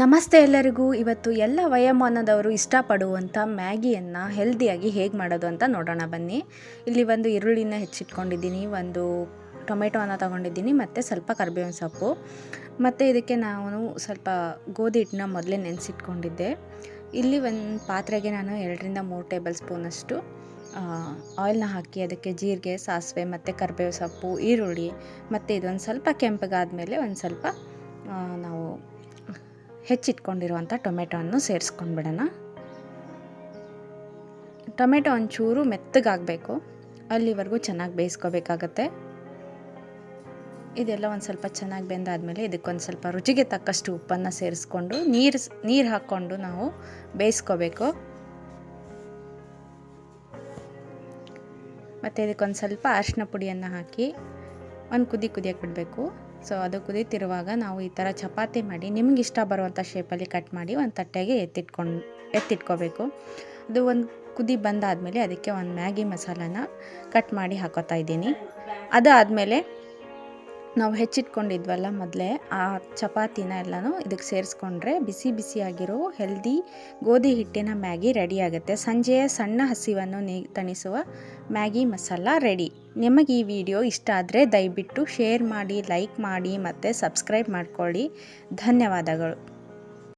ನಮಸ್ತೆ ಎಲ್ಲರಿಗೂ. ಇವತ್ತು ಎಲ್ಲ ವಯೋಮಾನದವರು ಇಷ್ಟಪಡುವಂಥ ಮ್ಯಾಗಿಯನ್ನು ಹೆಲ್ದಿಯಾಗಿ ಹೇಗೆ ಮಾಡೋದು ಅಂತ ನೋಡೋಣ ಬನ್ನಿ. ಇಲ್ಲಿ ಒಂದು ಈರುಳ್ಳಿನ ಹೆಚ್ಚಿಟ್ಕೊಂಡಿದ್ದೀನಿ, ಒಂದು ಟೊಮೆಟೊನ ತೊಗೊಂಡಿದ್ದೀನಿ ಮತ್ತು ಸ್ವಲ್ಪ ಕರಿಬೇವಿನ ಸೊಪ್ಪು ಮತ್ತು ಇದಕ್ಕೆ ನಾನು ಸ್ವಲ್ಪ ಗೋಧಿ ಹಿಟ್ಟನ್ನ ಮೊದಲೇ ನೆನೆಸಿಟ್ಕೊಂಡಿದ್ದೆ. ಇಲ್ಲಿ ಒಂದು ಪಾತ್ರೆಗೆ ನಾನು 2-3 ಟೇಬಲ್ ಸ್ಪೂನಷ್ಟು ಆಯಿಲ್ನ ಹಾಕಿ ಅದಕ್ಕೆ ಜೀರಿಗೆ, ಸಾಸಿವೆ ಮತ್ತು ಕರಿಬೇವು ಸೊಪ್ಪು, ಈರುಳ್ಳಿ ಮತ್ತು ಇದೊಂದು ಸ್ವಲ್ಪ ಕೆಂಪಗಾದ್ಮೇಲೆ ಒಂದು ಸ್ವಲ್ಪ ನಾವು ಹೆಚ್ಚಿಟ್ಕೊಂಡಿರುವಂಥ ಟೊಮೆಟೊವನ್ನು ಸೇರಿಸ್ಕೊಂಡ್ಬಿಡೋಣ. ಟೊಮೆಟೊ ಒಂಚೂರು ಮೆತ್ತಗಾಗಬೇಕು, ಅಲ್ಲಿವರೆಗೂ ಚೆನ್ನಾಗಿ ಬೇಯಿಸ್ಕೋಬೇಕಾಗತ್ತೆ. ಇದೆಲ್ಲ ಒಂದು ಸ್ವಲ್ಪ ಚೆನ್ನಾಗಿ ಬೆಂದಾದಮೇಲೆ ಇದಕ್ಕೊಂದು ಸ್ವಲ್ಪ ರುಚಿಗೆ ತಕ್ಕಷ್ಟು ಉಪ್ಪನ್ನು ಸೇರಿಸ್ಕೊಂಡು ನೀರು ಹಾಕ್ಕೊಂಡು ನಾವು ಬೇಯಿಸ್ಕೋಬೇಕು. ಮತ್ತು ಇದಕ್ಕೊಂದು ಸ್ವಲ್ಪ ಅರಿಶಿನ ಪುಡಿಯನ್ನು ಹಾಕಿ ಒಂದು ಕುದಿಯಕ್ಕೆ ಬಿಡಬೇಕು. ಸೊ ಅದು ಕುದೀತಿರುವಾಗ ನಾವು ಈ ಥರ ಚಪಾತಿ ಮಾಡಿ ನಿಮ್ಗೆ ಇಷ್ಟ ಬರುವಂಥ ಶೇಪಲ್ಲಿ ಕಟ್ ಮಾಡಿ ಒಂದು ತಟ್ಟೆಗೆ ಎತ್ತಿಟ್ಕೋಬೇಕು. ಅದು ಒಂದು ಕುದಿ ಬಂದಾದಮೇಲೆ ಅದಕ್ಕೆ ಒಂದು ಮ್ಯಾಗಿ ಮಸಾಲಾನ ಕಟ್ ಮಾಡಿ ಹಾಕೋತಾ ಇದ್ದೀನಿ. ಅದಾದಮೇಲೆ ನಾವು ಹೆಚ್ಚಿಟ್ಕೊಂಡಿದ್ವಲ್ಲ ಮೊದಲೇ ಆ ಚಪಾತಿನ ಎಲ್ಲನೂ ಇದಕ್ಕೆ ಸೇರಿಸ್ಕೊಂಡ್ರೆ ಬಿಸಿ ಬಿಸಿಯಾಗಿರೋ ಹೆಲ್ದಿ ಗೋಧಿ ಹಿಟ್ಟಿನ ಮ್ಯಾಗಿ ರೆಡಿ ಆಗುತ್ತೆ. ಸಂಜೆಯ ಸಣ್ಣ ಹಸಿವನ್ನು ತಣಿಸುವ ಮ್ಯಾಗಿ ಮಸಾಲ ರೆಡಿ. ನಿಮಗೆ ಈ ವಿಡಿಯೋ ಇಷ್ಟ ಆದರೆ ದಯವಿಟ್ಟು ಶೇರ್ ಮಾಡಿ, ಲೈಕ್ ಮಾಡಿ ಮತ್ತು ಸಬ್ಸ್ಕ್ರೈಬ್ ಮಾಡ್ಕೊಳ್ಳಿ. ಧನ್ಯವಾದಗಳು.